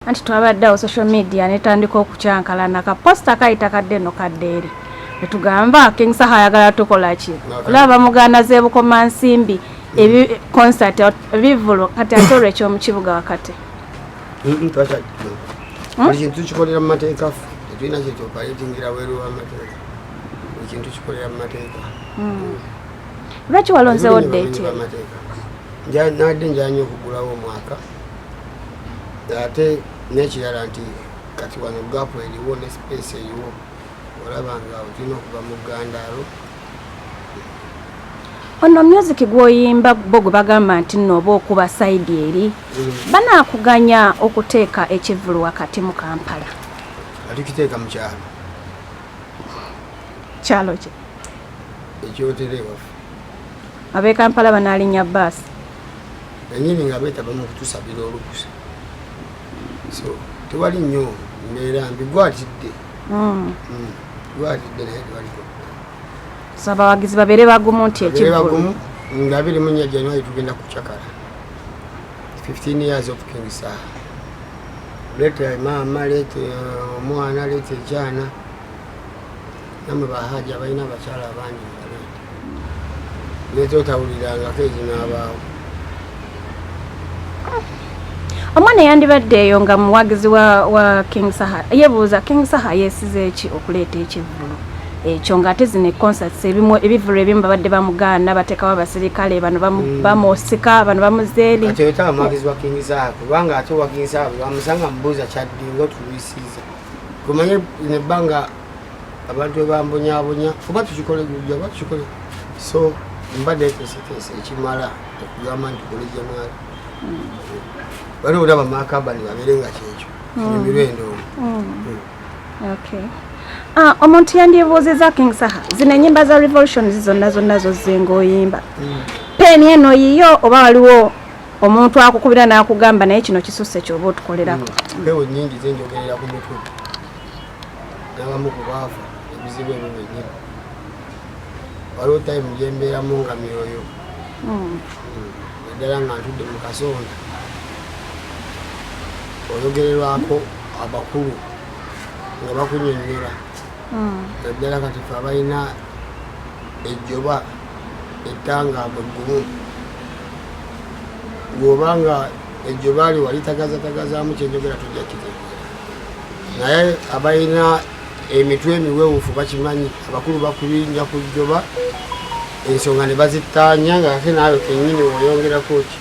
anti twabaddewo social media netandika okucyankalana kaposta kayita kadde no kaddeeri netugamba King Saha ayagala tukola ki olaba muganda z'ebukoma nsimbi concert ebivulo kati atolwa ekyomukibuga wakati buli kintu kikolera mu mateeka tetulina kyetopaletingira weeru w'amateeka buli kintu kikolera mu mateeka lwaki walonzewo date nadde njanya okugulawo omwaka ate nekirala nti kati wano gapu eriwo ne space eriwo olaba nga tulina okuva mu Gandaalo. Ono music gwoyimba bo gwe bagamba nti nno oba okuba side eri banaakuganya okuteeka ekivulu wakati mu Kampala. Alikiteeka mu kyalo. Kyalo ki? Ekyotere waffe. Ab'e Kampala banaalinnya bbaasi. Bennyini nga beetaba mu kutusabira olukusa. So tewali nnyo mbeera mbi gwatidde. Gwatidde naye tewaliko. So abawagizi babeere bagumu nti ekivulu. Nga 24 January tugenda kukyakala. 15 years of King Saha. Lete mama, lete omwana, lete ekyana. Namwe bahaji abalina abakyala abangi balete. Lete otawulirangako ezinabaawo. Omwana yandibaddeeyo nga muwagizi wa King Saha. Yebuuza King Saha yeesize eki okuleeta ekivulu. Ekyo ng'ate zino concerts ebivulu ebimu babadde bamugaana bateekawo abasirikale bano bamusika bano bamuzeeri. Ate yota amwagizi wa King Saha kubanga ate wa King Saha bamusanga mubuuza kyaddinga otulwisiiza. Kumanye nebbanga abantu bambonyabonya oba tukikole gujja oba tukikole. So mbadde eteeseteese ekimala okugamba nti tukole January. Waliwo olaba Makabani babeere nga kyekyo. Emirwendo. Okay. Omuntu yandyebuuzizza King Saha zino ennyimba za Revolution zonna zozzenga oyimba. Peni eno yiyo oba waliwo omuntu akukubira n'akugamba naye kino kisusse ky'oba otukolerako. Mpewo nnyingi zenjogerera ku mutwe. N'abamu ku baafa ebizibu ebyo bennyini. Waliwo time gye mbeeramu nga myoyo. Naddala nga ntudde mu kasonda. Oyogererwako abakulu nga bakunnyonnyola. Naddala kati ffe abalina ejjoba ettangaago eggumu. Bw'obanga ejjoba ali wali tagazatagazaamu kyenjogera tujja kitegeera. Naye abalina emitwe emiweewufu bakimanyi abakulu bakubinja ku jjoba ensonga ne bazittaanya nga ate naawe kennyini oyongerako ki